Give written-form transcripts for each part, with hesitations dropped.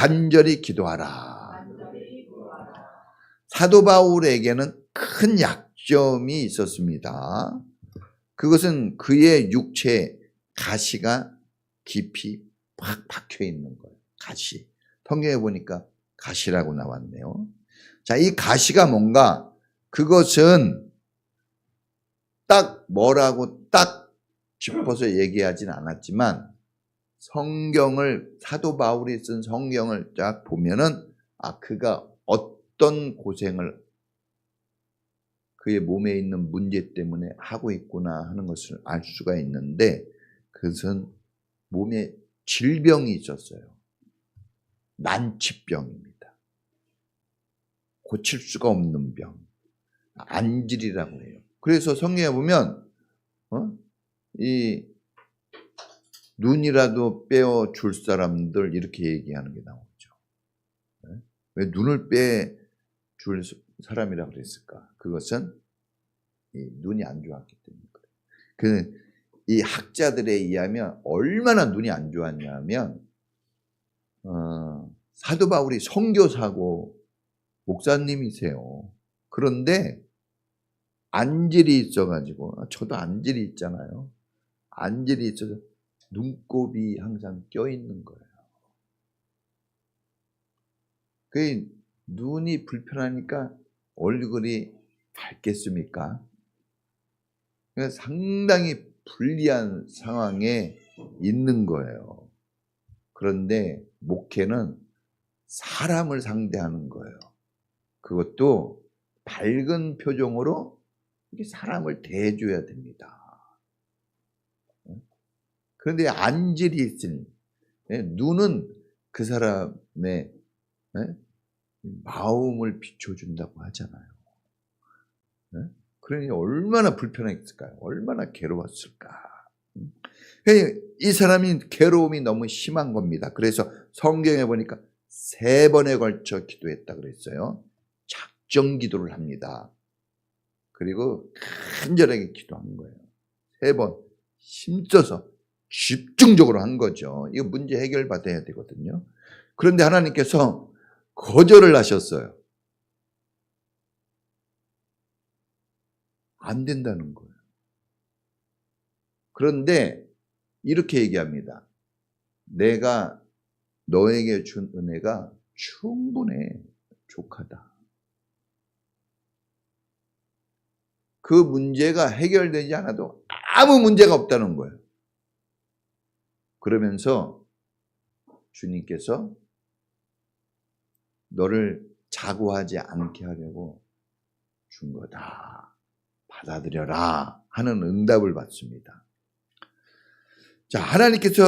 간절히 기도하라. 사도 바울에게는 큰 약점이 있었습니다. 그것은 그의 육체에 가시가 깊이 팍 박혀 있는 거예요. 가시. 성경에 보니까 가시라고 나왔네요. 자, 이 가시가 뭔가, 그것은 딱 뭐라고 딱 짚어서 얘기하진 않았지만, 성경을, 사도 바울이 쓴 성경을 딱 보면은, 그가 어떤 고생을 그의 몸에 있는 문제 때문에 하고 있구나 하는 것을 알 수가 있는데, 그것은 몸에 질병이 있었어요. 난치병입니다. 고칠 수가 없는 병. 안질이라고 해요. 그래서 성경에 보면, 이 눈이라도 빼어 줄 사람들 이렇게 얘기하는 게 나오죠. 왜 눈을 빼줄 사람이라고 그랬을까? 그것은 이 눈이 안 좋았기 때문에 그래요. 이 학자들에 의하면 얼마나 눈이 안 좋았냐면, 사도 바울이 선교사고 목사님이세요. 그런데 안질이 있어가지고, 저도 안질이 있잖아요. 안질이 있어서 눈곱이 항상 껴있는 거예요. 그 눈이 불편하니까 얼굴이 밝겠습니까? 상당히 불리한 상황에 있는 거예요. 그런데 목회는 사람을 상대하는 거예요. 그것도 밝은 표정으로 사람을 대해줘야 됩니다. 그런데 안질이 있으니, 눈은 그 사람의 마음을 비춰준다고 하잖아요. 그러니 얼마나 불편했을까요? 얼마나 괴로웠을까? 이 사람이 괴로움이 너무 심한 겁니다. 그래서 성경에 보니까 3번에 걸쳐 기도했다 그랬어요. 작정 기도를 합니다. 그리고 간절하게 기도한 거예요. 3번 힘써서 집중적으로 한 거죠. 이거 문제 해결받아야 되거든요. 그런데 하나님께서 거절을 하셨어요. 안 된다는 거예요. 그런데 이렇게 얘기합니다. 내가 너에게 준 은혜가 충분해, 족하다. 그 문제가 해결되지 않아도 아무 문제가 없다는 거예요. 그러면서 주님께서 너를 자고하지 않게 하려고 준 거다. 받아들여라 하는 응답을 받습니다. 자, 하나님께서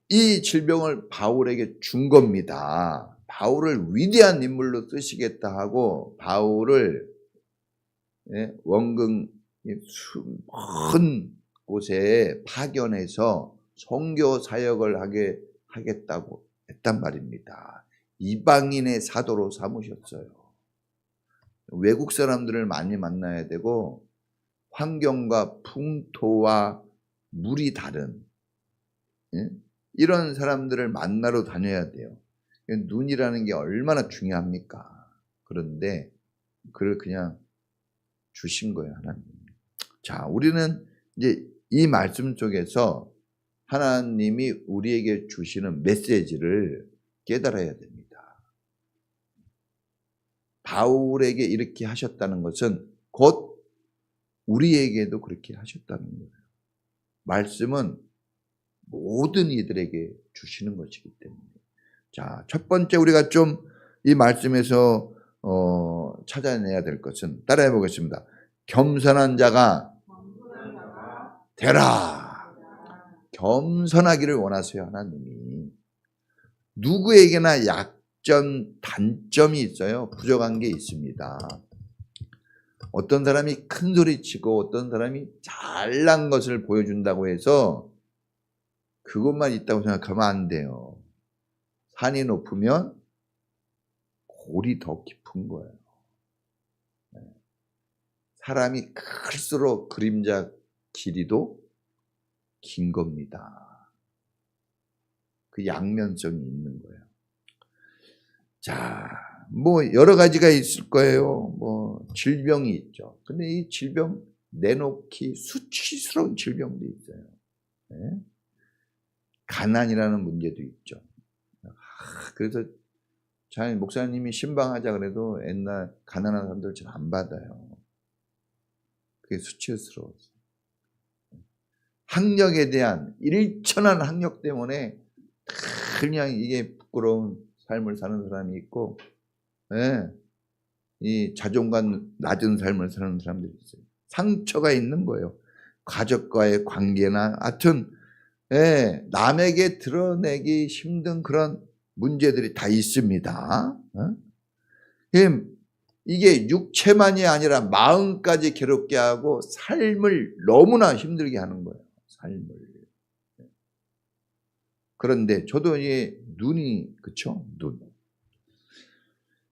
이 질병을 바울에게 준 겁니다. 바울을 위대한 인물로 쓰시겠다 하고 바울을 원근 먼 곳에 파견해서 선교 사역을 하겠다고 했단 말입니다. 이방인의 사도로 삼으셨어요. 외국 사람들을 많이 만나야 되고 환경과 풍토와 물이 다른 이런 사람들을 만나러 다녀야 돼요. 눈이라는 게 얼마나 중요합니까? 그런데 그걸 그냥 주신 거예요, 하나님. 자, 우리는 이제 이 말씀 속에서 하나님이 우리에게 주시는 메시지를 깨달아야 됩니다. 바울에게 이렇게 하셨다는 것은 곧 우리에게도 그렇게 하셨다는 거예요. 말씀은 모든 이들에게 주시는 것이기 때문에. 자, 첫 번째 우리가 좀 이 말씀에서 찾아내야 될 것은 따라해 보겠습니다. 겸손한 자가 되라. 겸손하기를 원하세요, 하나님이. 누구에게나 약점, 단점이 있어요. 부족한 게 있습니다. 어떤 사람이 큰 소리 치고 어떤 사람이 잘난 것을 보여준다고 해서 그것만 있다고 생각하면 안 돼요. 산이 높으면 골이 더 깊은 거예요. 사람이 클수록 그림자 길이도 긴 겁니다. 그 양면성이 있는 거예요. 자, 뭐 여러 가지가 있을 거예요. 뭐 질병이 있죠. 근데 이 질병 내놓기 수치스러운 질병도 있어요. 네? 가난이라는 문제도 있죠. 그래서 잘 목사님이 신방하자 그래도 옛날 가난한 사람들 잘 안 받아요. 그게 수치스러워서. 학력에 대한 일천한 학력 때문에 그냥 이게 부끄러운 삶을 사는 사람이 있고, 예, 이 자존감 낮은 삶을 사는 사람들이 있어요. 상처가 있는 거예요. 가족과의 관계나 하여튼 예, 남에게 드러내기 힘든 그런 문제들이 다 있습니다. 이게 육체만이 아니라 마음까지 괴롭게 하고 삶을 너무나 힘들게 하는 거예요. 삶을. 그런데 저도 이 눈이 그쵸? 눈.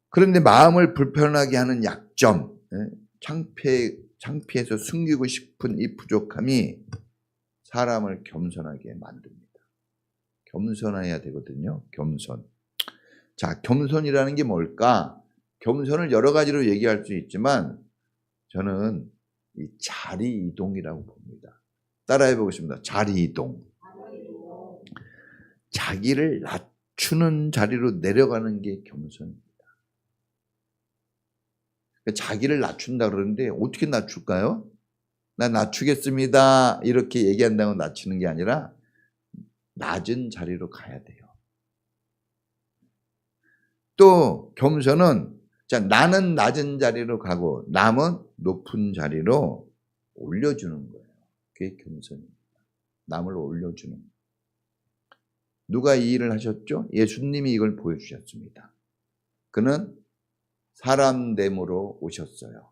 그런데 마음을 불편하게 하는 약점, 창피해서 숨기고 싶은 이 부족함이 사람을 겸손하게 만듭니다. 겸손해야 되거든요. 겸손. 자, 겸손이라는 게 뭘까? 겸손을 여러 가지로 얘기할 수 있지만 저는 이 자리 이동이라고 봅니다. 따라해 보겠습니다. 자리 이동. 자기를 낮추는 자리로 내려가는 게 겸손입니다. 자기를 낮춘다 그러는데 어떻게 낮출까요? 나 낮추겠습니다. 이렇게 얘기한다고 낮추는 게 아니라 낮은 자리로 가야 돼요. 또 겸손은 자, 나는 낮은 자리로 가고 남은 높은 자리로 올려주는 거예요. 그게 겸손입니다. 남을 올려주는 거예요. 누가 이 일을 하셨죠? 예수님이 이걸 보여주셨습니다. 그는 사람 됨으로 오셨어요.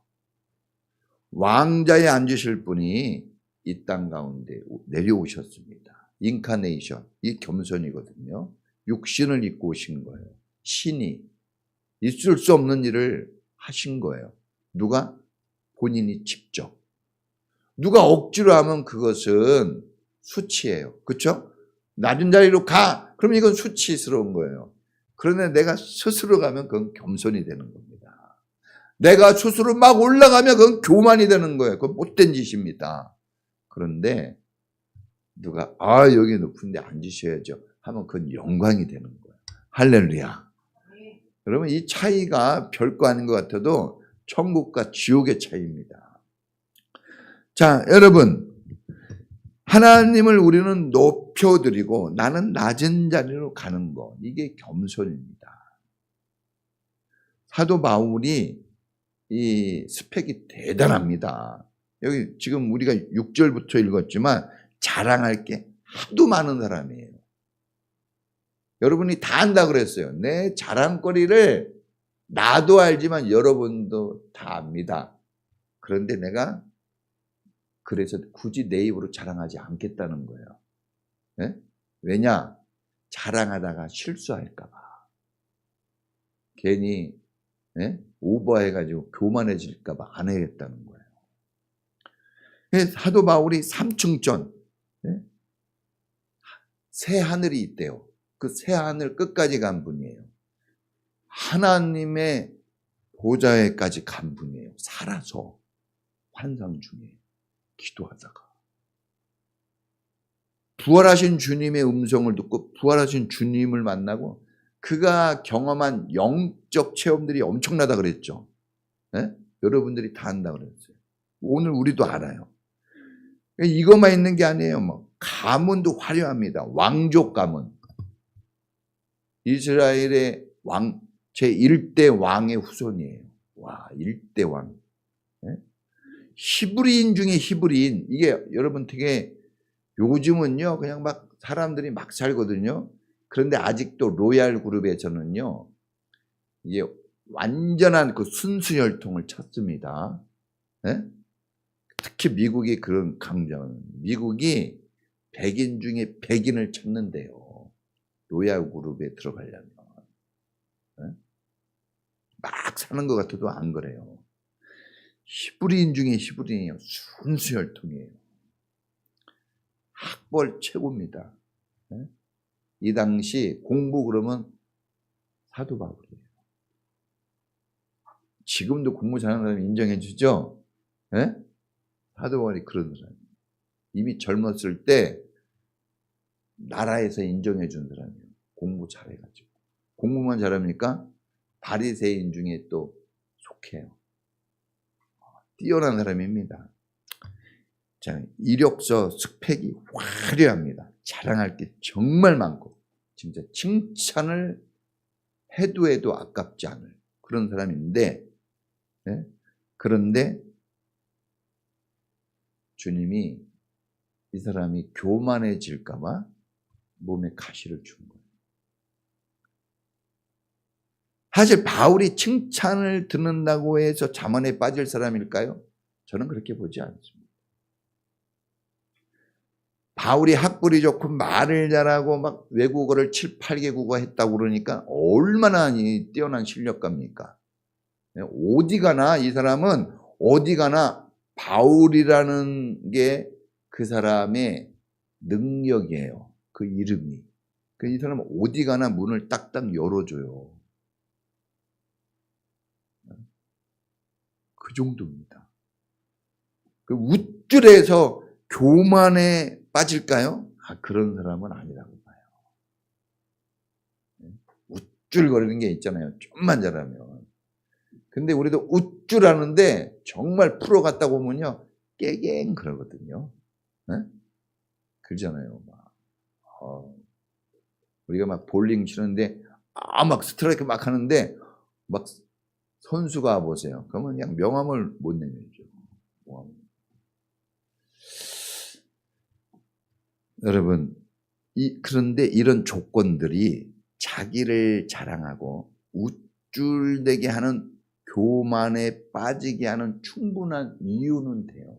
왕자에 앉으실 분이 이 땅 가운데 내려오셨습니다. 인카네이션, 이 겸손이거든요. 육신을 입고 오신 거예요. 신이 있을 수 없는 일을 하신 거예요. 누가? 본인이 직접. 누가 억지로 하면 그것은 수치예요. 그렇죠? 낮은 자리로 가. 그럼 이건 수치스러운 거예요. 그런데 내가 스스로 가면 그건 겸손이 되는 겁니다. 내가 스스로 막 올라가면 그건 교만이 되는 거예요. 그건 못된 짓입니다. 그런데 누가 여기 높은데 앉으셔야죠 하면 그건 영광이 되는 거예요. 할렐루야. 여러분 이 차이가 별거 아닌 것 같아도 천국과 지옥의 차이입니다. 자, 여러분 하나님을 우리는 높여드리고 나는 낮은 자리로 가는 것, 이게 겸손입니다. 사도 바울이 이 스펙이 대단합니다. 여기 지금 우리가 6절부터 읽었지만 자랑할 게 하도 많은 사람이에요. 여러분이 다 안다 그랬어요. 내 자랑거리를 나도 알지만 여러분도 다 압니다. 그런데 내가 그래서 굳이 내 입으로 자랑하지 않겠다는 거예요. 네? 왜냐? 자랑하다가 실수할까 봐. 괜히 오버해가지고 교만해질까 봐 안 해야겠다는 거예요. 사도 바울이 3층전 새 하늘이 있대요. 그 새 하늘 끝까지 간 분이에요. 하나님의 보좌에까지 간 분이에요. 살아서 환상 중에 기도하다가 부활하신 주님의 음성을 듣고 부활하신 주님을 만나고 그가 경험한 영적 체험들이 엄청나다 그랬죠. 네? 여러분들이 다 안다 그랬어요. 오늘 우리도 알아요. 이것만 있는 게 아니에요. 뭐 가문도 화려합니다. 왕족 가문. 이스라엘의 왕, 제1대 왕의 후손이에요. 와, 1대 왕. 네? 히브리인 중에 히브리인. 이게 여러분 되게 요즘은요, 그냥 막 사람들이 막 살거든요. 그런데 아직도 로얄 그룹에서는요, 이게 완전한 그 순수 혈통을 찾습니다. 네? 특히 미국이 그런 강조는 미국이 백인 중에 백인을 찾는데요. 로얄 그룹에 들어가려면 네? 막 사는 것 같아도 안 그래요. 히브리인 중에 히브리인이에요. 순수 혈통이에요. 학벌 최고입니다. 네? 이 당시 공부 그러면 사도 바울이에요. 지금도 공부 잘하는 사람 인정해 주죠? 예? 사도 바울이 그런 사람. 이미 젊었을 때 나라에서 인정해 준 사람이에요. 공부 잘해가지고. 공부만 잘합니까? 바리새인 중에 또 속해요. 뛰어난 사람입니다. 자, 이력서 스펙이 화려합니다. 자랑할 게 정말 많고 진짜 칭찬을 해도 아깝지 않을 그런 사람인데, 네? 그런데 주님이 이 사람이 교만해질까 봐 몸에 가시를 준 거예요. 사실 바울이 칭찬을 듣는다고 해서 자만에 빠질 사람일까요? 저는 그렇게 보지 않습니다. 바울이 학벌이 좋고 말을 잘하고 막 외국어를 7, 8개국어 했다고 그러니까 얼마나 뛰어난 실력가입니까? 어디 가나 이 사람은 어디 가나 바울이라는 게 그 사람의 능력이에요. 그 이름이. 이 사람은 어디 가나 문을 딱딱 열어줘요. 그 정도입니다. 그 우쭐해서 교만에 빠질까요? 그런 사람은 아니라고 봐요. 우쭐거리는 게 있잖아요. 좀만 잘하면. 근데 우리도 우쭐하는데 정말 프로 갔다 보면요. 깨갱 그러거든요. 네? 그러잖아요. 우리가 막 볼링 치는데 막 스트라이크 막 하는데 막 선수가 보세요. 그러면 그냥 명함을 못 내밀죠. 여러분, 그런데 이런 조건들이 자기를 자랑하고 우쭐대게 하는 교만에 빠지게 하는 충분한 이유는 돼요.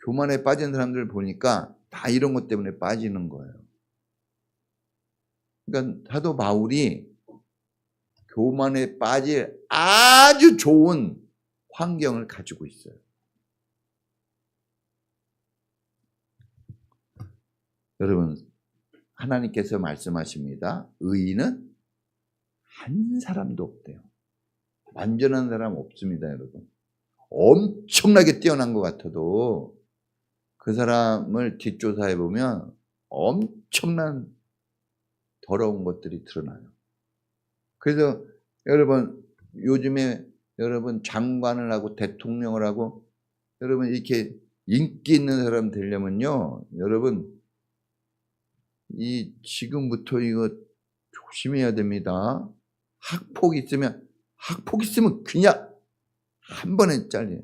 교만에 빠진 사람들 보니까 다 이런 것 때문에 빠지는 거예요. 그러니까 사도 바울이 교만에 빠질 아주 좋은 환경을 가지고 있어요. 여러분, 하나님께서 말씀하십니다. 의인은 한 사람도 없대요. 완전한 사람 없습니다, 여러분. 엄청나게 뛰어난 것 같아도 그 사람을 뒷조사해 보면 엄청난 더러운 것들이 드러나요. 그래서 여러분, 요즘에 여러분 장관을 하고 대통령을 하고 여러분 이렇게 인기 있는 사람 되려면요, 여러분 지금부터 이거 조심해야 됩니다. 학폭 있으면 그냥 한 번에 잘려요.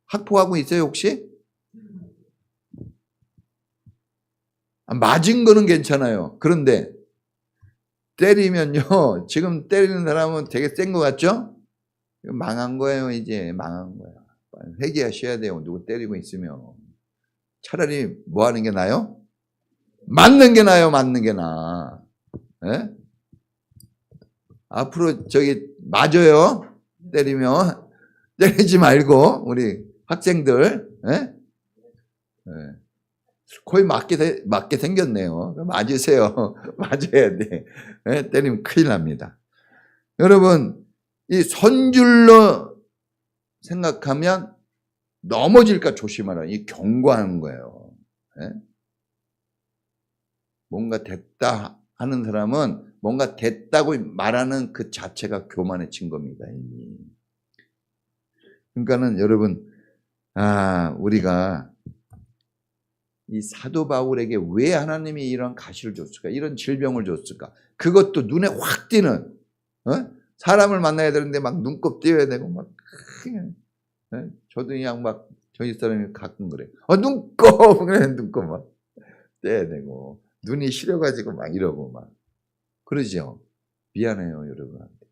학폭하고 있어요, 혹시? 맞은 거는 괜찮아요. 그런데 때리면요, 지금 때리는 사람은 되게 센 것 같죠? 망한 거예요, 이제. 망한 거야. 회개하셔야 돼요, 누구 때리고 있으면. 차라리 뭐 하는 게 나아요? 맞는 게 나아요, 맞는 게 나아. 예? 앞으로 맞아요. 때리면. 때리지 말고, 우리 학생들. 예? 예. 거의 맞게 생겼네요. 맞으세요. 맞아야 돼. 예? 때리면 큰일 납니다. 여러분, 이 선줄로 생각하면 넘어질까 조심하라. 이 경고하는 거예요. 예? 뭔가 됐다 하는 사람은 뭔가 됐다고 말하는 그 자체가 교만해진 겁니다. 이미. 그러니까는 여러분, 우리가 이 사도 바울에게 왜 하나님이 이런 가시를 줬을까? 이런 질병을 줬을까? 그것도 눈에 확 띄는, 사람을 만나야 되는데 막 눈곱 띄어야 되고 막, 저도 그냥 막 저희 사람이 가끔 그래. 눈곱! 그래, 눈곱 막 떼야 되고, 눈이 시려가지고 막 이러고 막. 그러죠? 미안해요, 여러분한테.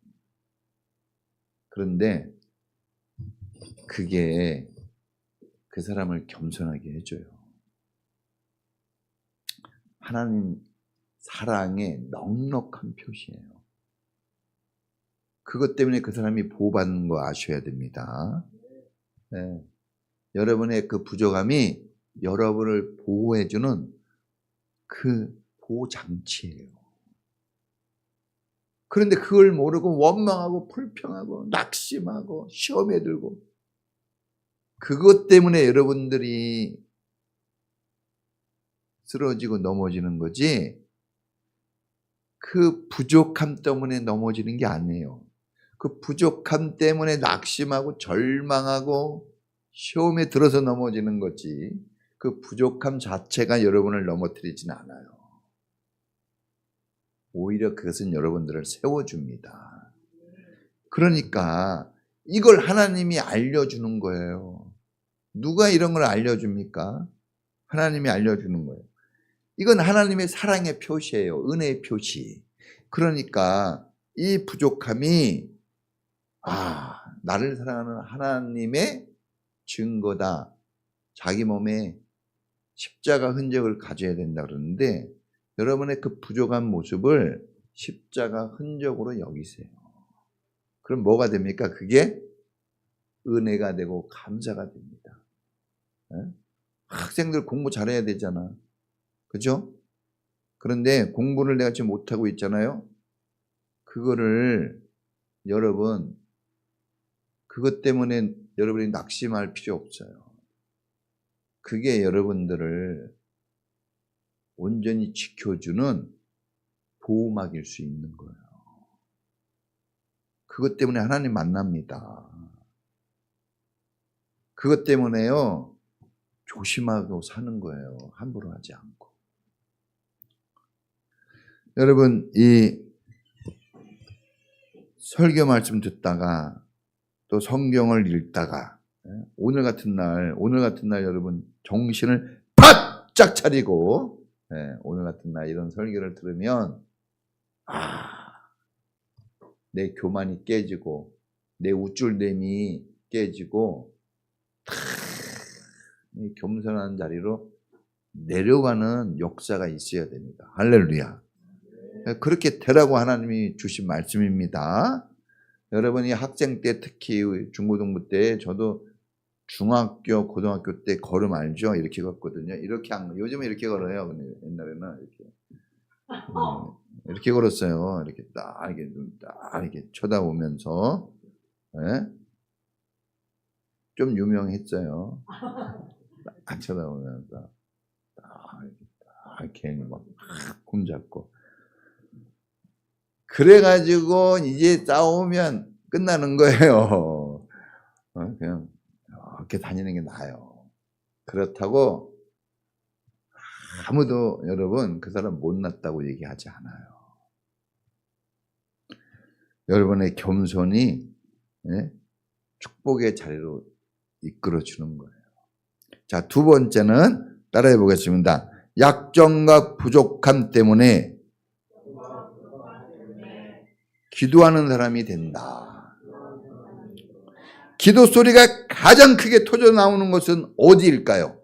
그런데 그게 그 사람을 겸손하게 해줘요. 하나님 사랑의 넉넉한 표시예요. 그것 때문에 그 사람이 보호받는 거 아셔야 됩니다. 네. 여러분의 그 부족함이 여러분을 보호해주는 그 보호장치예요. 그런데 그걸 모르고 원망하고 불평하고 낙심하고 시험에 들고, 그것 때문에 여러분들이 쓰러지고 넘어지는 거지, 그 부족함 때문에 넘어지는 게 아니에요. 그 부족함 때문에 낙심하고 절망하고 시험에 들어서 넘어지는 거지, 그 부족함 자체가 여러분을 넘어뜨리진 않아요. 오히려 그것은 여러분들을 세워줍니다. 그러니까 이걸 하나님이 알려주는 거예요. 누가 이런 걸 알려줍니까? 하나님이 알려주는 거예요. 이건 하나님의 사랑의 표시예요. 은혜의 표시. 그러니까 이 부족함이 나를 사랑하는 하나님의 증거다. 자기 몸에 십자가 흔적을 가져야 된다 그러는데, 여러분의 그 부족한 모습을 십자가 흔적으로 여기세요. 그럼 뭐가 됩니까? 그게 은혜가 되고 감사가 됩니다. 학생들 공부 잘해야 되잖아. 그죠? 그런데 공부를 내가 지금 못하고 있잖아요. 그거를 여러분, 그것 때문에 여러분이 낙심할 필요 없어요. 그게 여러분들을 온전히 지켜주는 보호막일 수 있는 거예요. 그것 때문에 하나님 만납니다. 그것 때문에요, 조심하고 사는 거예요. 함부로 하지 않고. 여러분, 이 설교 말씀 듣다가 또 성경을 읽다가 오늘 같은 날 여러분 정신을 바짝 차리고 오늘 같은 날 이런 설교를 들으면 내 교만이 깨지고 내 우쭐됨이 깨지고 이 겸손한 자리로 내려가는 역사가 있어야 됩니다. 할렐루야. 그렇게 되라고 하나님이 주신 말씀입니다. 여러분이 학생 때, 특히 중고등부 때, 저도 중학교, 고등학교 때 걸음 알죠? 이렇게 걷거든요. 이렇게 요즘은 이렇게 걸어요. 근데 옛날에는 이렇게 걸었어요. 이렇게 이렇게 쳐다보면서. 네? 좀 유명했어요. 딱 쳐다보면서 이렇게 막 곰잡고. 그래가지고 이제 싸우면 끝나는 거예요. 그냥 이렇게 다니는 게 나아요. 그렇다고 아무도 여러분 그 사람 못났다고 얘기하지 않아요. 여러분의 겸손이 축복의 자리로 이끌어주는 거예요. 자, 두 번째는 따라해 보겠습니다. 약점과 부족함 때문에 기도하는 사람이 된다. 기도 소리가 가장 크게 터져 나오는 것은 어디일까요?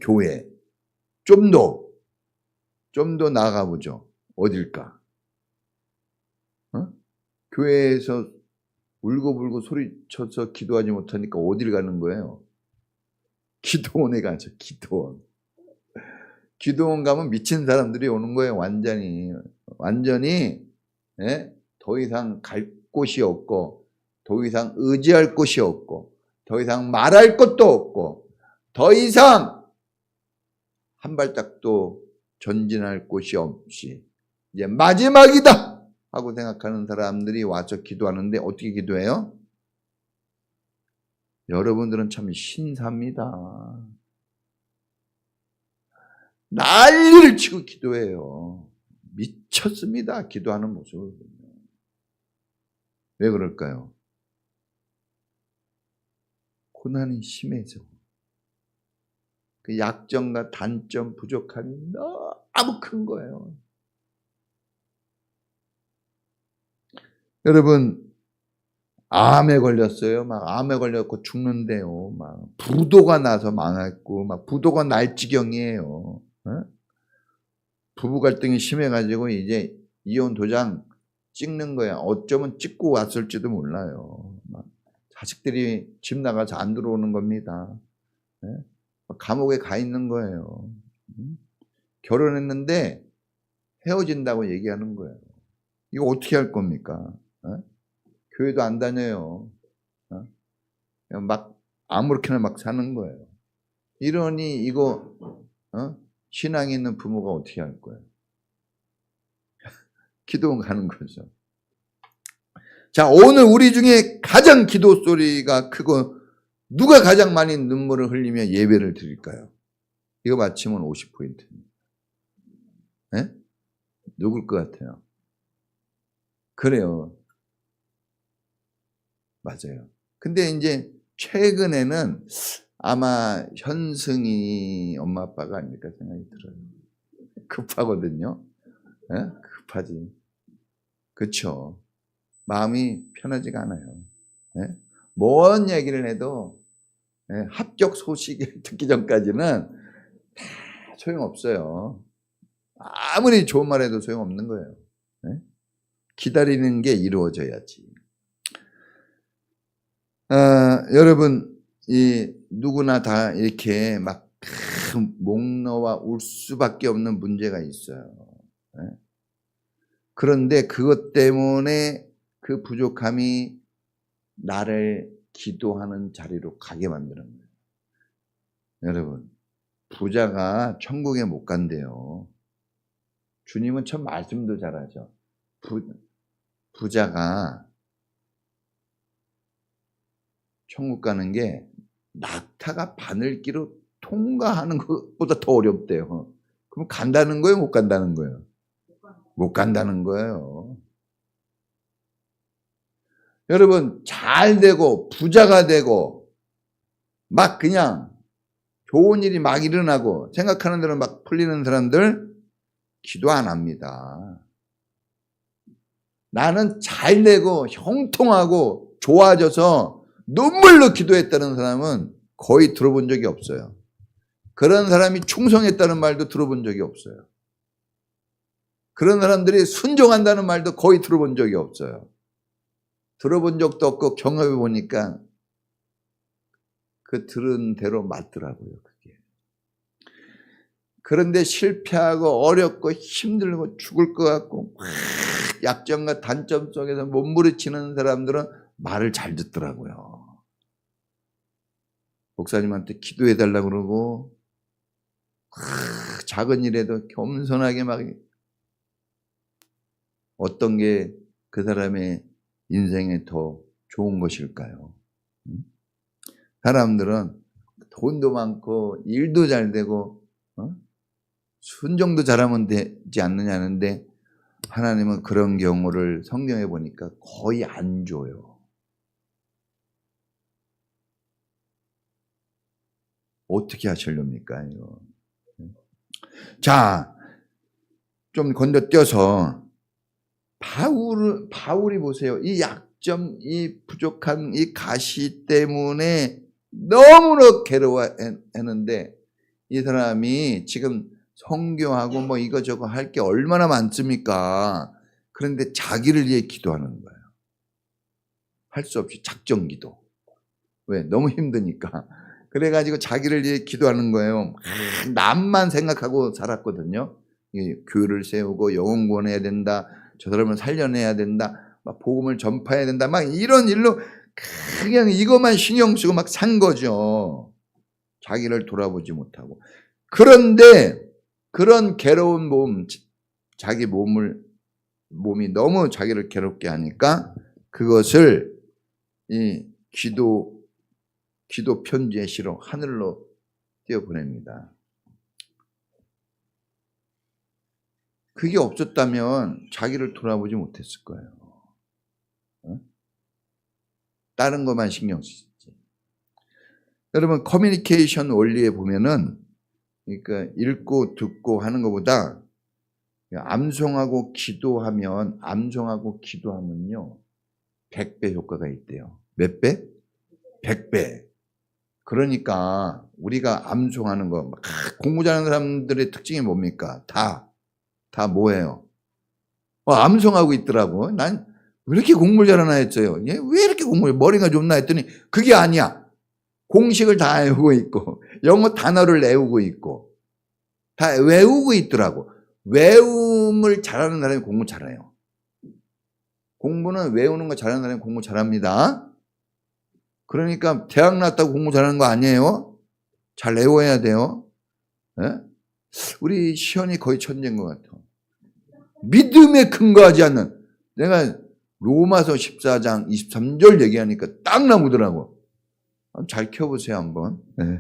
교회. 좀 더 나아가 보죠. 어딜까? 교회에서 울고불고 소리쳐서 기도하지 못하니까 어딜 가는 거예요? 기도원에 가죠. 기도원 가면 미친 사람들이 오는 거예요. 완전히 더 이상 갈 곳이 없고, 더 이상 의지할 곳이 없고, 더 이상 말할 것도 없고, 더 이상 한 발짝도 전진할 곳이 없이 이제 마지막이다 하고 생각하는 사람들이 와서 기도하는데 어떻게 기도해요? 여러분들은 참 신사입니다. 난리를 치고 기도해요. 미쳤습니다. 기도하는 모습을 보면. 왜 그럴까요? 고난이 심해서. 그 약점과 단점, 부족함이 너무 큰 거예요. 여러분, 암에 걸렸어요. 막 암에 걸려서 죽는데요. 막 부도가 나서 망했고, 막 부도가 날 지경이에요. 부부 갈등이 심해가지고 이제 이혼 도장 찍는 거야. 어쩌면 찍고 왔을지도 몰라요. 막 자식들이 집 나가서 안 들어오는 겁니다. 감옥에 가 있는 거예요. 결혼했는데 헤어진다고 얘기하는 거예요. 이거 어떻게 할 겁니까? 교회도 안 다녀요. 막 아무렇게나 막 사는 거예요. 이러니 이거 신앙이 있는 부모가 어떻게 할 거예요? 기도 가는 거죠. 자, 오늘 우리 중에 가장 기도 소리가 크고 누가 가장 많이 눈물을 흘리며 예배를 드릴까요? 이거 맞히면 50포인트입니다. 네? 누굴 것 같아요? 그래요. 맞아요. 근데 이제 최근에는 아마 현승이 엄마 아빠가 아닐까 생각이 들어요. 급하거든요. 네? 급하지. 그렇죠. 마음이 편하지가 않아요. 네? 뭔 얘기를 해도 합격 소식을 듣기 전까지는 다 소용없어요. 아무리 좋은 말 해도 소용없는 거예요. 네? 기다리는 게 이루어져야지. 여러분, 누구나 다 이렇게 막 목 놓아 울 수밖에 없는 문제가 있어요. 네? 그런데 그것 때문에 그 부족함이 나를 기도하는 자리로 가게 만드는 거예요. 여러분, 부자가 천국에 못 간대요. 주님은 참 말씀도 잘하죠. 부자가 천국 가는 게 낙타가 바늘기로 통과하는 것보다 더 어렵대요. 그럼 간다는 거예요? 못 간다는 거예요? 못 간다는 거예요. 여러분, 잘 되고 부자가 되고 막 그냥 좋은 일이 막 일어나고 생각하는 대로 막 풀리는 사람들 기도 안 합니다. 나는 잘 되고 형통하고 좋아져서 눈물로 기도했다는 사람은 거의 들어본 적이 없어요. 그런 사람이 충성했다는 말도 들어본 적이 없어요. 그런 사람들이 순종한다는 말도 거의 들어본 적이 없어요. 들어본 적도 없고 경험해 보니까 그 들은 대로 맞더라고요, 그게. 그런데 실패하고 어렵고 힘들고 죽을 것 같고 약점과 단점 속에서 몸부림치는 사람들은 말을 잘 듣더라고요. 목사님한테 기도해 달라고 그러고 작은 일에도 겸손하게 막 어떤 게 그 사람의 인생에 더 좋은 것일까요? 사람들은 돈도 많고 일도 잘 되고 순종도 잘하면 되지 않느냐는데 하나님은 그런 경우를 성경에 보니까 거의 안 줘요. 어떻게 하시렵니까? 이거. 자, 좀 건너뛰어서 바울이 보세요. 이 약점, 이 부족한 이 가시 때문에 너무나 괴로워했는데 이 사람이 지금 성교하고 뭐 이거저거 할 게 얼마나 많습니까? 그런데 자기를 위해 기도하는 거예요. 할 수 없이 작정 기도. 왜? 너무 힘드니까. 그래가지고 자기를 위해 기도하는 거예요. 남만 생각하고 살았거든요. 교회를 세우고 영혼 구원해야 된다. 저 사람을 살려내야 된다. 막 복음을 전파해야 된다. 막 이런 일로 그냥 이것만 신경 쓰고 막 산 거죠. 자기를 돌아보지 못하고. 그런데 그런 괴로운 몸, 자기 몸이 너무 자기를 괴롭게 하니까 그것을 이 기도 편지에 실어 하늘로 띄워보냅니다. 그게 없었다면 자기를 돌아보지 못했을 거예요. 다른 것만 신경 쓰지. 여러분, 커뮤니케이션 원리에 보면은, 그러니까 읽고 듣고 하는 것보다 암송하고 기도하면요 100배 효과가 있대요. 몇 배? 100배. 그러니까 우리가 암송하는 거, 공부 잘하는 사람들의 특징이 뭡니까? 다 뭐예요? 암송하고 있더라고. 난 왜 이렇게 공부를 잘하나 했어요. 왜 이렇게 머리가 좋나 했더니 그게 아니야. 공식을 다 외우고 있고 영어 단어를 외우고 있고 다 외우고 있더라고. 외움을 잘하는 사람이 공부 잘해요. 공부는 외우는 거 잘하는 사람이 공부 잘합니다. 그러니까 대학 나왔다고 공부 잘하는 거 아니에요. 잘 외워야 돼요. 예? 우리 시연이 거의 천재인 것 같아. 믿음에 근거하지 않는, 내가 로마서 14장 23절 얘기하니까 딱 나오더라고. 잘 켜보세요 한번. 네.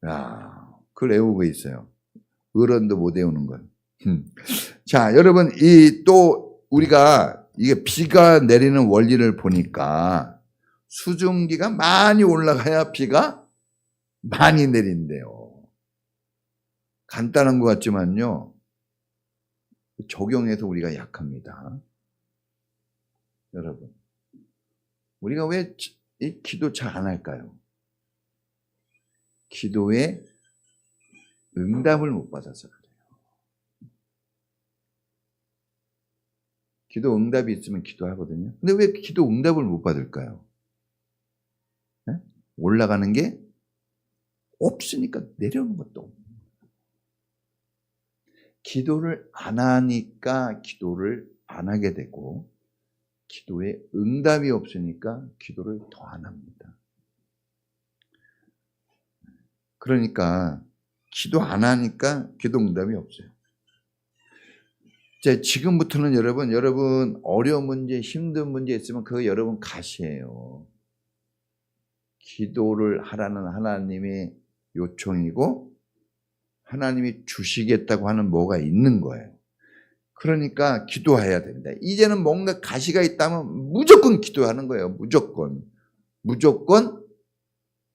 야, 그걸 외우고 있어요. 어른도 못 외우는 건. 자, 여러분, 또 우리가 이게 비가 내리는 원리를 보니까 수증기가 많이 올라가야 비가 많이 내린대요. 간단한 것 같지만요, 적용해서 우리가 약합니다. 여러분, 우리가 왜 이 기도 잘 안 할까요? 기도에 응답을 못 받아서 그래요. 기도 응답이 있으면 기도하거든요. 근데 왜 기도 응답을 못 받을까요? 네? 올라가는 게 없으니까 내려오는 것도 없는 거예요. 기도를 안 하니까 기도를 안 하게 되고, 기도에 응답이 없으니까 기도를 더 안 합니다. 그러니까 기도 안 하니까 기도 응답이 없어요. 이제 지금부터는 여러분 어려운 문제, 힘든 문제 있으면 그거 여러분 가시예요. 기도를 하라는 하나님의 요청이고 하나님이 주시겠다고 하는 뭐가 있는 거예요. 그러니까 기도해야 됩니다. 이제는 뭔가 가시가 있다면 무조건 기도하는 거예요.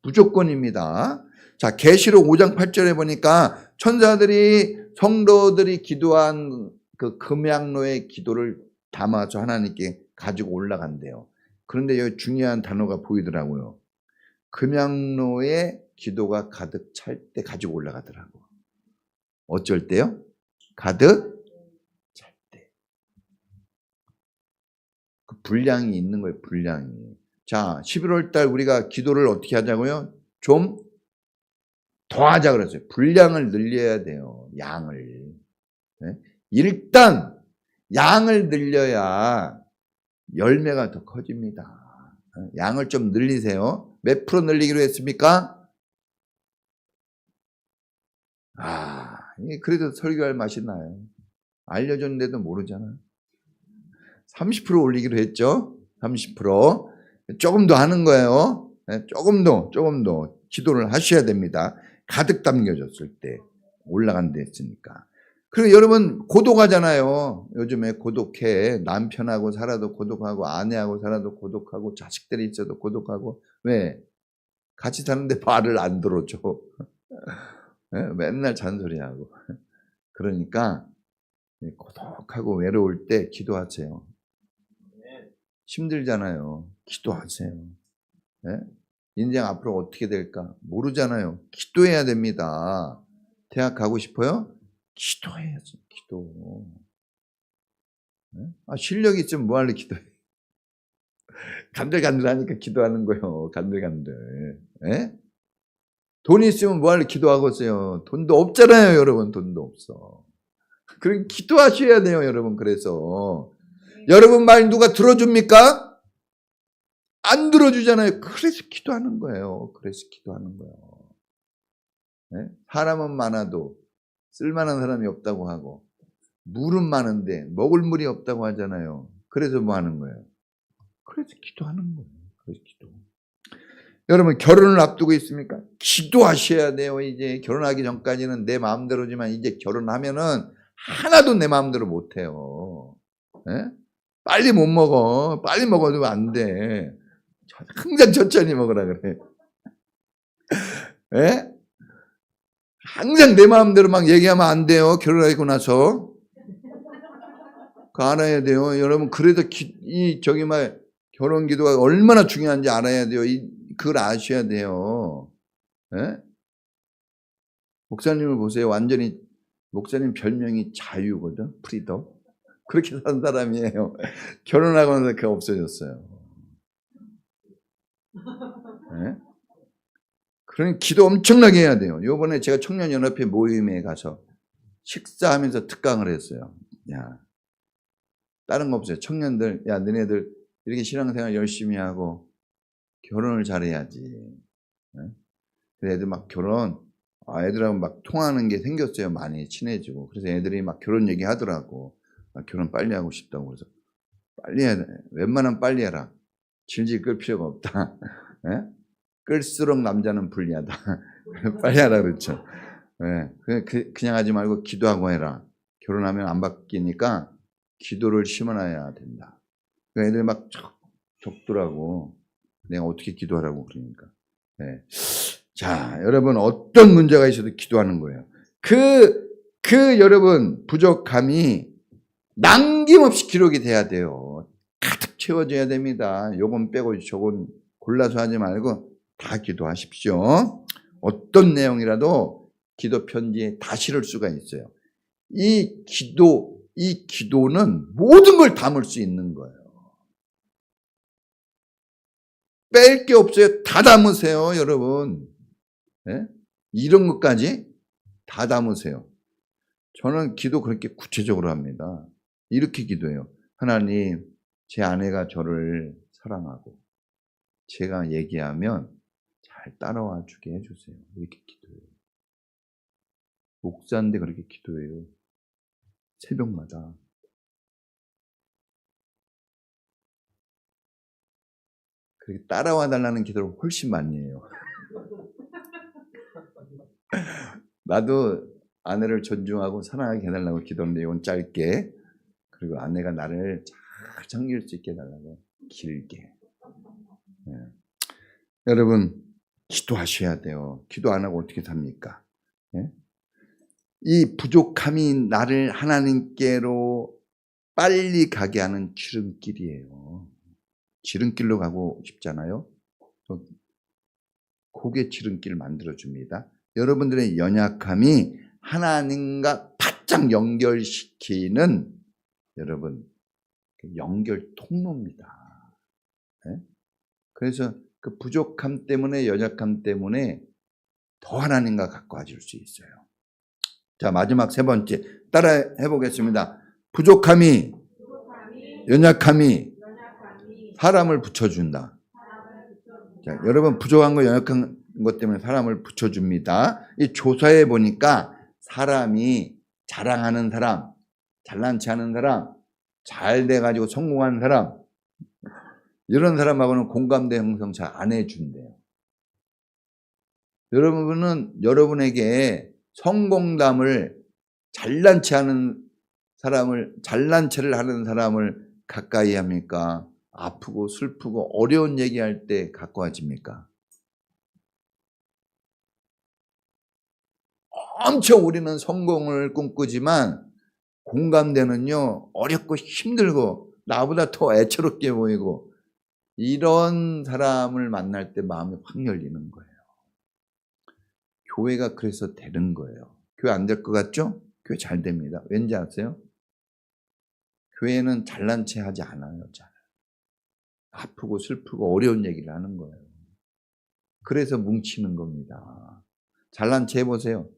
무조건입니다. 자, 계시록 5장 8절에 보니까 천사들이, 성도들이 기도한 그 금양로의 기도를 담아서 하나님께 가지고 올라간대요. 그런데 여기 중요한 단어가 보이더라고요. 금양로에 기도가 가득 찰 때 가지고 올라가더라고. 어쩔 때요? 가득 찰 때. 그 분량이 있는 거예요, 분량이. 자, 11월 달 우리가 기도를 어떻게 하자고요? 좀 더 하자 그랬어요. 분량을 늘려야 돼요, 양을. 네? 일단 양을 늘려야 열매가 더 커집니다. 양을 좀 늘리세요. 몇 프로 늘리기로 했습니까? 그래도 설교할 맛이 나요. 알려줬는데도 모르잖아. 30% 올리기로 했죠. 30%. 조금 더 하는 거예요. 조금 더 기도를 하셔야 됩니다. 가득 담겨졌을 때 올라간 데 했으니까. 그리고 여러분 고독하잖아요. 요즘에 고독해. 남편하고 살아도 고독하고, 아내하고 살아도 고독하고, 자식들이 있어도 고독하고. 왜? 같이 사는데 말을 안 들어줘. 맨날 잔소리하고. 그러니까 고독하고 외로울 때 기도하세요. 힘들잖아요. 기도하세요. 인생 앞으로 어떻게 될까 모르잖아요. 기도해야 됩니다. 대학 가고 싶어요? 기도해야지. 기도. 실력이 있으면 뭐하러 기도해. 간들간들하니까 기도하는 거예요. 간들간들. 돈이 있으면 뭐하러 기도하겠어요. 돈도 없잖아요, 여러분. 돈도 없어. 그럼 기도하셔야 돼요, 여러분. 그래서 여러분 말 누가 들어줍니까? 안 들어주잖아요. 그래서 기도하는 거예요. 사람은 많아도 쓸만한 사람이 없다고 하고, 물은 많은데 먹을 물이 없다고 하잖아요. 그래서 뭐 하는 거예요? 그래서 기도하는 거예요. 여러분 결혼을 앞두고 있습니까? 기도하셔야 돼요. 이제 결혼하기 전까지는 내 마음대로지만 이제 결혼하면은 하나도 내 마음대로 못해요. 빨리 못 먹어. 빨리 먹어도 안 돼. 항상 천천히 먹으라 그래. 항상 내 마음대로 막 얘기하면 안 돼요. 결혼하고 나서. 그거 알아야 돼요. 여러분 그래도 결혼 기도가 얼마나 중요한지 알아야 돼요. 그걸 아셔야 돼요. 목사님을 보세요. 완전히 목사님 별명이 자유거든. 프리덤. 그렇게 산 사람이에요. 결혼하고 나서 그게 없어졌어요. 그러니 기도 엄청나게 해야 돼요. 요번에 제가 청년연합회 모임에 가서 식사하면서 특강을 했어요. 야, 다른 거 없어요. 청년들, 야, 너네들 이렇게 신앙생활 열심히 하고 결혼을 잘해야지. 그래서 애들 막 애들하고 막 통하는 게 생겼어요. 많이 친해지고. 그래서 애들이 막 결혼 얘기 하더라고. 결혼 빨리 하고 싶다고. 그래서 빨리 해야 돼. 웬만하면 빨리 해라. 질질 끌 필요가 없다. 예? 끌수록 남자는 불리하다. 빨리 하라 그렇죠. 예. 그냥 하지 말고 기도하고 해라. 결혼하면 안 바뀌니까 기도를 심어놔야 된다. 그 애들이 막 적더라고. 내가 어떻게 기도하라고 그러니까. 예. 자, 여러분 어떤 문제가 있어도 기도하는 거예요. 여러분 부족함이 남김없이 기록이 돼야 돼요. 가득 채워져야 됩니다. 요건 빼고 저건 골라서 하지 말고 다 기도하십시오. 어떤 내용이라도 기도 편지에 다 실을 수가 있어요. 이 기도는 모든 걸 담을 수 있는 거예요. 뺄 게 없어요. 다 담으세요, 여러분. 네? 이런 것까지 다 담으세요. 저는 기도 그렇게 구체적으로 합니다. 이렇게 기도해요. 하나님, 제 아내가 저를 사랑하고 제가 얘기하면 잘 따라와 주게 해주세요. 이렇게 기도해요. 목사인데 그렇게 기도해요. 새벽마다. 그렇게 따라와 달라는 기도를 훨씬 많이 해요. 나도 아내를 존중하고 사랑하게 해달라고 기도하는데 이건 짧게, 그리고 아내가 나를 잘 섬길 수 있게 해달라고 길게. 네. 여러분 기도하셔야 돼요. 기도 안 하고 어떻게 삽니까? 네? 이 부족함이 나를 하나님께로 빨리 가게 하는 지름길이에요. 지름길로 가고 싶잖아요. 고개 지름길 만들어줍니다. 여러분들의 연약함이 하나님과 바짝 연결시키는 여러분 연결 통로입니다. 네? 그래서 그 부족함 때문에, 연약함 때문에 더 하나님과 가까워질 수 있어요. 자, 마지막 세 번째 따라 해보겠습니다. 부족함이, 연약함이 사람을 붙여준다. 자, 여러분 부족한 거, 연약한 것 때문에 사람을 붙여줍니다. 이 조사해 보니까 사람이 자랑하는 사람, 잘난 체 하는 사람, 잘 돼가지고 성공한 사람, 이런 사람하고는 공감대 형성 잘 안 해준대요. 여러분은 여러분에게 성공담을 잘난 체 하는 사람을, 잘난 체를 하는 사람을 가까이 합니까? 아프고 슬프고 어려운 얘기할 때 가까워집니까? 엄청 우리는 성공을 꿈꾸지만 공감대는요, 어렵고 힘들고 나보다 더 애처롭게 보이고, 이런 사람을 만날 때 마음이 확 열리는 거예요. 교회가 그래서 되는 거예요. 교회 안 될 것 같죠? 교회 잘 됩니다. 왠지 아세요? 교회는 잘난 체 하지 않아요. 잘. 아프고 슬프고 어려운 얘기를 하는 거예요. 그래서 뭉치는 겁니다. 잘난 체 해보세요.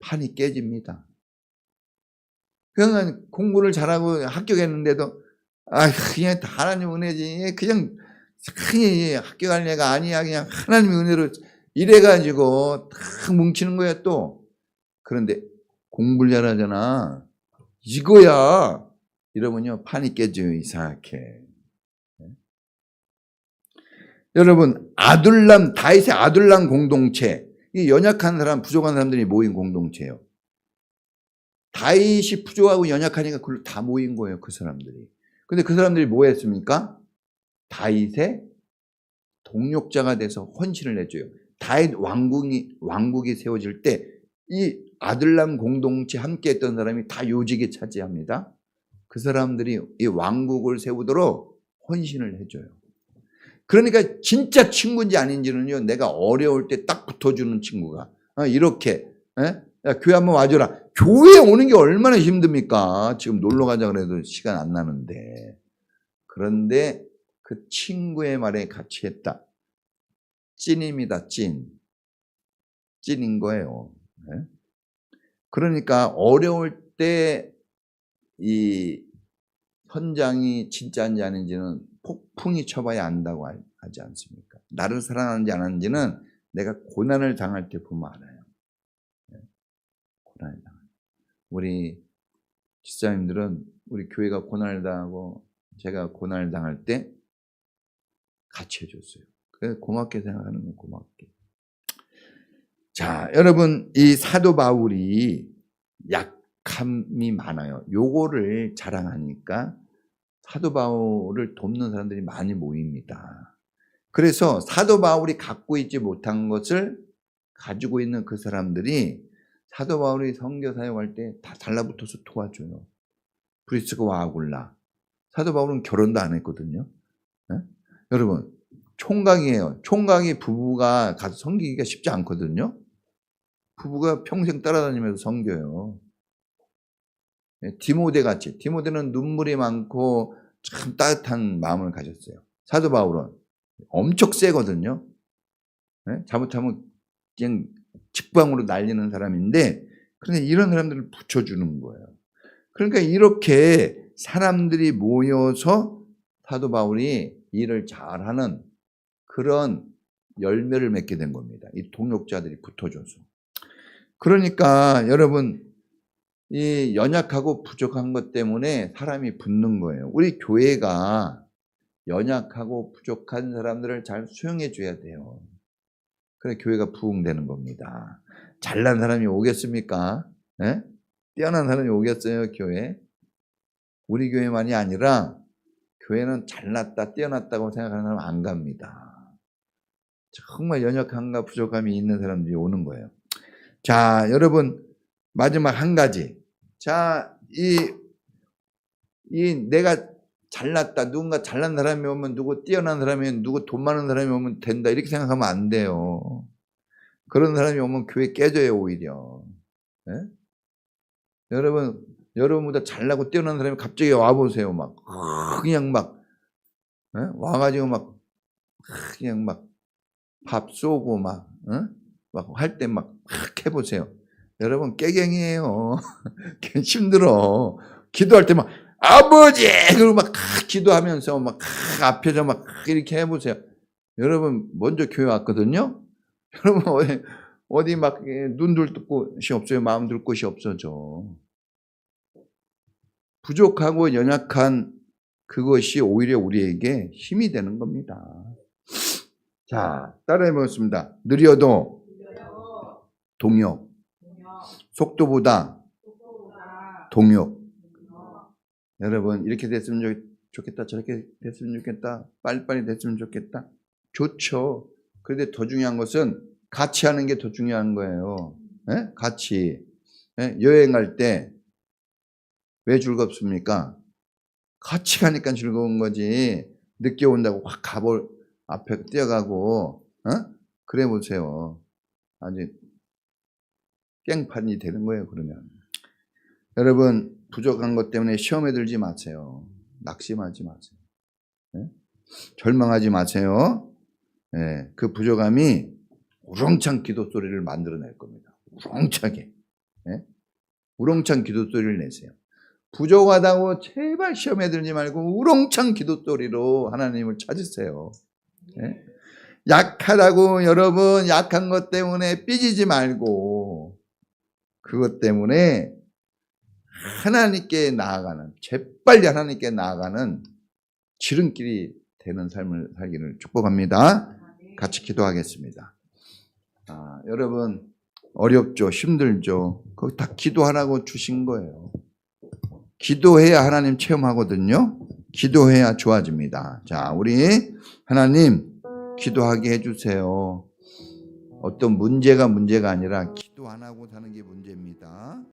판이 깨집니다. 그냥 공부를 잘하고 합격했는데도 그냥 하나님 은혜지, 그냥 합격할 애가 아니야, 그냥 하나님의 은혜로 이래가지고 다 뭉치는 거야 또. 그런데 공부를 잘하잖아, 이거야, 이러면요 판이 깨져요. 이상하게. 여러분 다윗의 아둘람 공동체, 이 연약한 사람, 부족한 사람들이 모인 공동체예요. 다윗이 부족하고 연약하니까 그걸로 다 모인 거예요, 그 사람들이. 근데 그 사람들이 뭐 했습니까? 다윗의 동력자가 돼서 헌신을 해줘요. 다윗 왕국이 세워질 때 이 아둘람 공동체 함께 했던 사람이 다 요직에 차지합니다. 그 사람들이 이 왕국을 세우도록 헌신을 해줘요. 그러니까 진짜 친구인지 아닌지는요, 내가 어려울 때 딱 붙어주는 친구가 이렇게, 야, 교회 한번 와줘라. 교회에 오는 게 얼마나 힘듭니까? 지금 놀러 가자 그래도 시간 안 나는데. 그런데 그 친구의 말에 같이 했다. 찐입니다. 찐인 거예요. 그러니까 어려울 때 이 선장이 진짜인지 아닌지는 폭풍이 쳐봐야 안다고 하지 않습니까? 나를 사랑하는지 안 하는지는 내가 고난을 당할 때 보면 알아요. 고난을 당할 때. 우리 집사님들은 우리 교회가 고난을 당하고 제가 고난을 당할 때 같이 해줬어요. 그래서 고맙게 생각하는 건 고맙게. 자, 여러분, 이 사도 바울이 약함이 많아요. 요거를 자랑하니까 사도 바울을 돕는 사람들이 많이 모입니다. 그래서 사도 바울이 갖고 있지 못한 것을 가지고 있는 그 사람들이 사도 바울이 선교 사역할 때 다 달라붙어서 도와줘요. 브리스가와 아굴라. 사도 바울은 결혼도 안 했거든요. 네? 여러분, 총각이에요. 총각이 부부가 가서 섬기기가 쉽지 않거든요. 부부가 평생 따라다니면서 섬겨요. 디모데 같이. 디모데는 눈물이 많고 참 따뜻한 마음을 가졌어요. 사도 바울은 엄청 세거든요. 네? 잘못하면 그냥 직방으로 날리는 사람인데, 그런데 이런 사람들을 붙여주는 거예요. 그러니까 이렇게 사람들이 모여서 사도 바울이 일을 잘하는 그런 열매를 맺게 된 겁니다. 이 동역자들이 붙어줘서. 그러니까 여러분, 이 연약하고 부족한 것 때문에 사람이 붙는 거예요. 우리 교회가 연약하고 부족한 사람들을 잘 수용해 줘야 돼요. 그래 교회가 부흥되는 겁니다. 잘난 사람이 오겠습니까? 네? 뛰어난 사람이 오겠어요, 교회? 우리 교회만이 아니라 교회는 잘났다, 뛰어났다고 생각하는 사람 안 갑니다. 정말 연약함과 부족함이 있는 사람들이 오는 거예요. 자, 여러분, 마지막 한 가지. 자, 내가 잘났다, 누군가 잘난 사람이 오면, 누구 뛰어난 사람이 오면, 누구 돈 많은 사람이 오면 된다, 이렇게 생각하면 안 돼요. 그런 사람이 오면 교회 깨져요, 오히려. 네? 여러분보다 잘나고 뛰어난 사람이 갑자기 와보세요. 막, 그냥 막, 네? 와가지고 막, 그냥 막, 밥 쏘고 막, 막 할 때 막 해보세요. 여러분, 깨갱이에요. 힘들어. 기도할 때 막, 아버지! 그리고 막 기도하면서 막 앞에서 막 이렇게 해보세요. 여러분, 먼저 교회 왔거든요? 여러분, 어디 막 눈 둘 곳이 없어요. 마음 둘 곳이 없어져. 부족하고 연약한 그것이 오히려 우리에게 힘이 되는 겁니다. 자, 따라해 보겠습니다. 느려도 동역, 속도보다 동역. 여러분, 이렇게 됐으면 좋겠다, 저렇게 됐으면 좋겠다, 빨리빨리 됐으면 좋겠다. 좋죠. 그런데 더 중요한 것은 같이 하는 게 더 중요한 거예요. 네? 같이. 네? 여행할 때 왜 즐겁습니까? 같이 가니까 즐거운 거지. 늦게 온다고 확 앞에 뛰어가고, 그래 보세요. 아주 깽판이 되는 거예요, 그러면. 여러분, 부족한 것 때문에 시험에 들지 마세요. 낙심하지 마세요. 네? 절망하지 마세요. 네, 그 부족함이 우렁찬 기도 소리를 만들어낼 겁니다. 우렁차게. 네? 우렁찬 기도 소리를 내세요. 부족하다고 제발 시험에 들지 말고 우렁찬 기도 소리로 하나님을 찾으세요. 네? 약하다고 여러분 약한 것 때문에 삐지지 말고 그것 때문에 하나님께 나아가는, 재빨리 하나님께 나아가는 지름길이 되는 삶을 살기를 축복합니다. 같이 기도하겠습니다. 여러분 어렵죠, 힘들죠. 그거 다 기도하라고 주신 거예요. 기도해야 하나님 체험하거든요. 기도해야 좋아집니다. 자, 우리 하나님 기도하게 해주세요. 어떤 문제가 아니라 기도 안 하고 사는 게 문제입니다.